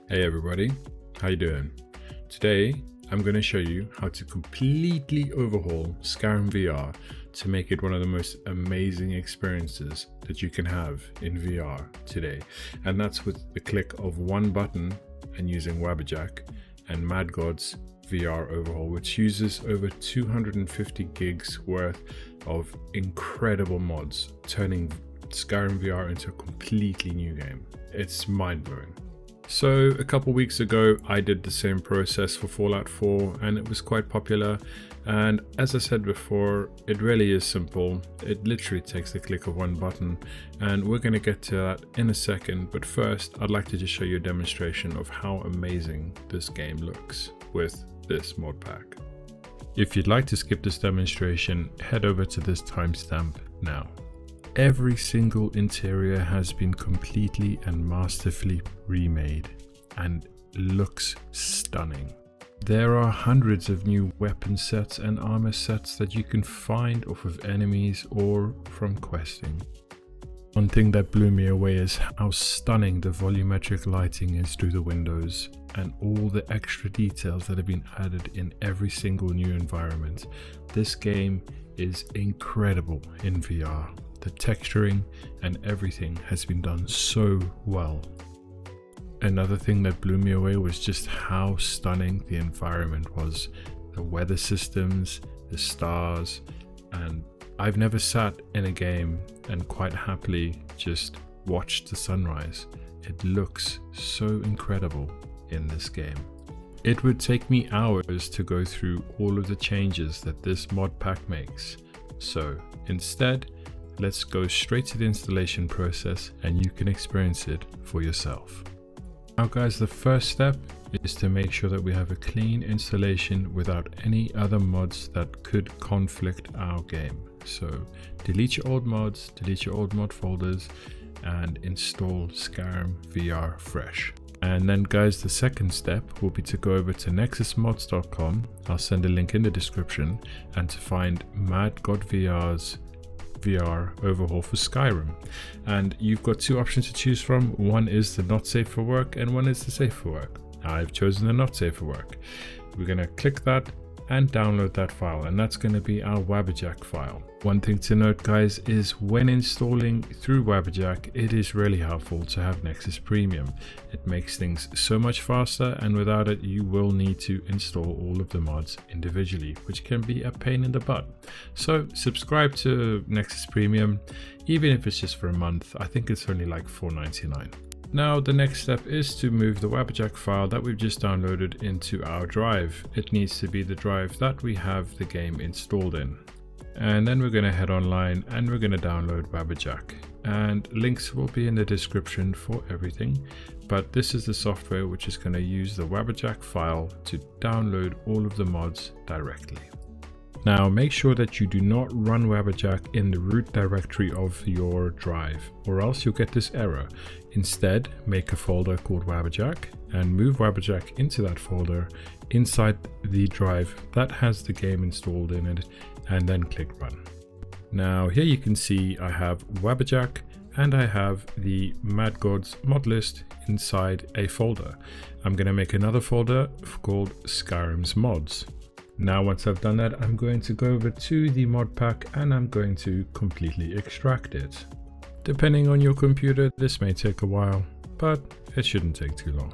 Hey everybody, how you doing? Today I'm going to show you how to completely overhaul Skyrim VR to make it one of the most amazing experiences that you can have in VR today. And that's with the click of one button and using Wabbajack and Mad Gods VR Overhaul, which uses over 250 gigs worth of incredible mods, turning Skyrim VR into a completely new game. It's mind-blowing. So a couple weeks ago I did the same process for Fallout 4 and it was quite popular, and as I said before, it really is simple. It literally takes the click of one button, and we're going to get to that in a second, but first I'd like to just show you a demonstration of how amazing this game looks with this mod pack. If you'd like to skip this demonstration, head over to this timestamp now. Every single interior has been completely and masterfully remade and looks stunning. There are hundreds of new weapon sets and armor sets that you can find off of enemies or from questing. One thing that blew me away is how stunning the volumetric lighting is through the windows and all the extra details that have been added in every single new environment. This game is incredible in VR. The texturing and everything has been done so well. Another thing that blew me away was just how stunning the environment was. The weather systems, the stars, and I've never sat in a game and quite happily just watched the sunrise. It looks so incredible in this game. It would take me hours to go through all of the changes that this mod pack makes. So instead, let's go straight to the installation process and you can experience it for yourself. Now guys, the first step is to make sure that we have a clean installation without any other mods that could conflict our game. So delete your old mods, delete your old mod folders, and install Skyrim VR fresh. And then guys, the second step will be to go over to nexusmods.com. I'll send a link in the description, and to find Mad God VR's VR overhaul for Skyrim. And you've got two options to choose from. One is the not safe for work and one is the safe for work. I've chosen the not safe for work. We're going to click that and download that file, and that's going to be our Wabbajack file. One thing to note guys is when installing through Wabbajack, it is really helpful to have Nexus Premium. It makes things so much faster, and without it you will need to install all of the mods individually, which can be a pain in the butt. So subscribe to Nexus Premium, even if it's just for a month. I think it's only like $4.99. Now the next step is to move the Wabbajack file that we've just downloaded into our drive. It needs to be the drive that we have the game installed in. And then we're going to head online and we're going to download Wabbajack. And links will be in the description for everything. But this is the software which is going to use the Wabbajack file to download all of the mods directly. Now make sure that you do not run Wabbajack in the root directory of your drive, or else you'll get this error. Instead, make a folder called Wabbajack and move Wabbajack into that folder inside the drive that has the game installed in it, and then click run. Now here you can see I have Wabbajack and I have the Mad Gods Mod List inside a folder. I'm going to make another folder called Skyrim's Mods. Now once I've done that, I'm going to go over to the mod pack and I'm going to completely extract it. Depending on your computer, this may take a while, but it shouldn't take too long.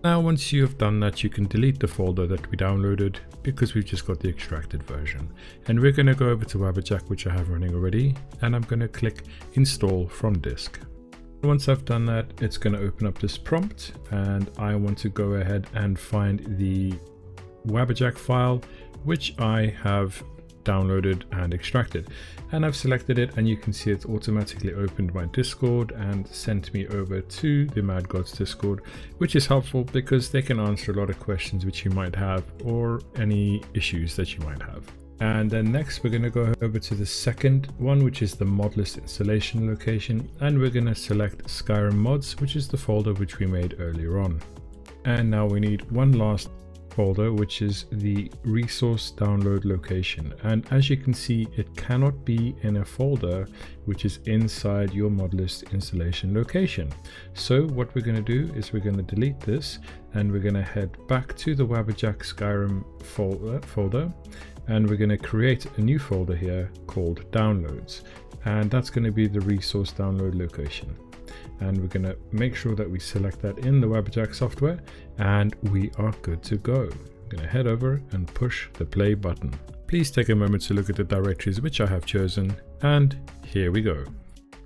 Now once you have done that, you can delete the folder that we downloaded because we've just got the extracted version. And we're going to go over to Wabbajack, which I have running already, and I'm going to click install from disk. Once I've done that, it's going to open up this prompt and I want to go ahead and find the Wabbajack file which I have downloaded and extracted, and I've selected it, and you can see it's automatically opened my Discord and sent me over to the Mad Gods Discord, which is helpful because they can answer a lot of questions which you might have or any issues that you might have. And then next we're going to go over to the second one, which is the mod list installation location, and we're going to select Skyrim mods, which is the folder which we made earlier on. And now we need one last folder, which is the resource download location. And as you can see, it cannot be in a folder which is inside your mod list installation location. So what we're going to do is we're going to delete this, and we're going to head back to the Wabbajack Skyrim folder, and we're going to create a new folder here called downloads, and that's going to be the resource download location. And we're going to make sure that we select that in the Wabbajack software, and we are good to go. I'm going to head over and push the play button. Please take a moment to look at the directories which I have chosen, and here we go.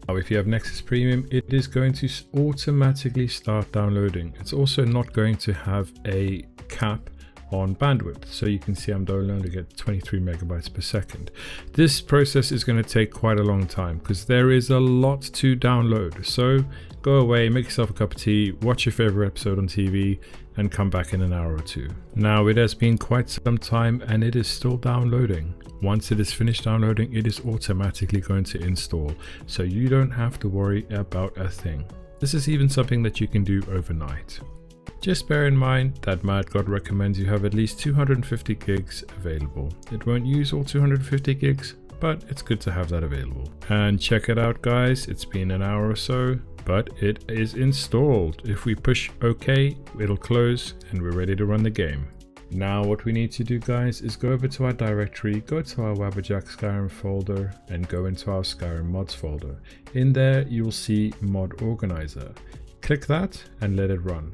Now, if you have Nexus Premium, it is going to automatically start downloading. It's also not going to have a cap on bandwidth, so you can see I'm downloading at 23 megabytes per second. This process is going to take quite a long time because there is a lot to download. So go away, make yourself a cup of tea, watch your favorite episode on TV, and come back in an hour or two. Now, it has been quite some time and it is still downloading. Once it is finished downloading, it is automatically going to install, so you don't have to worry about a thing. This is even something that you can do overnight. Just bear in mind that MadGod recommends you have at least 250 gigs available. It won't use all 250 gigs, but it's good to have that available. And check it out, guys. It's been an hour or so, but it is installed. If we push OK, it'll close and we're ready to run the game. Now what we need to do, guys, is go over to our directory, go to our Wabbajack Skyrim folder, and go into our Skyrim mods folder. In there, you'll see Mod Organizer. Click that and let it run.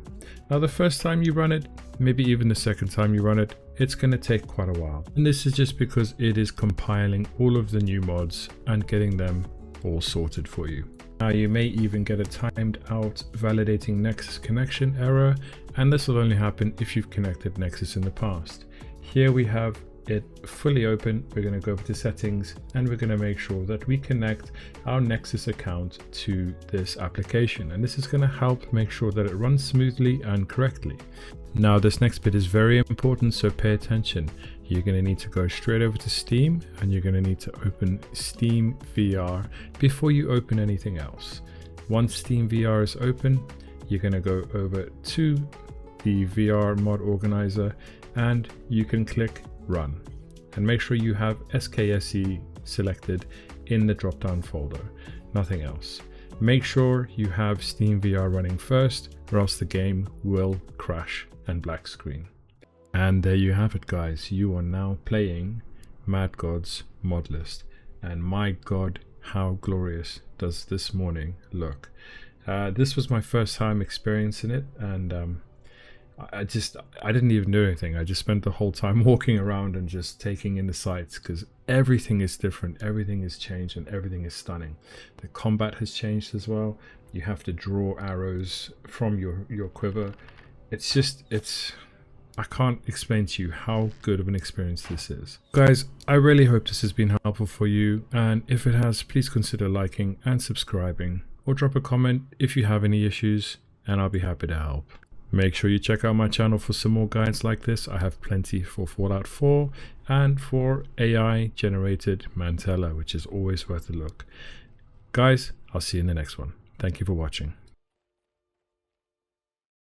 Now, the first time you run it, maybe even the second time you run it, it's going to take quite a while. And this is just because it is compiling all of the new mods and getting them all sorted for you. Now, you may even get a timed out validating Nexus connection error, and this will only happen if you've connected Nexus in the past. Here we have it fully open. We're going to go over to settings, and we're going to make sure that we connect our Nexus account to this application, and this is going to help make sure that it runs smoothly and correctly. Now, this next bit is very important, so pay attention. You're going to need to go straight over to Steam, and you're going to need to open Steam VR before you open anything else. Once Steam VR is open, you're going to go over to the VR mod organizer, and you can click Run, and make sure you have SKSE selected in the drop down folder, nothing else. Make sure you have Steam VR running first, or else the game will crash and black screen. And there you have it, guys. You are now playing MadGod's mod list, and my god, how glorious does this morning look. This was my first time experiencing it, and I didn't even do anything. I just spent the whole time walking around and just taking in the sights, because everything is different, everything is changed, and everything is stunning. The combat has changed as well. You have to draw arrows from your quiver. I can't explain to you how good of an experience this is. Guys, I really hope this has been helpful for you, and if it has, please consider liking and subscribing, or drop a comment if you have any issues, and I'll be happy to help. Make sure you check out my channel for some more guides like this. I have plenty for Fallout 4 and for AI generated Mantella, which is always worth a look. Guys, I'll see you in the next one. Thank you for watching.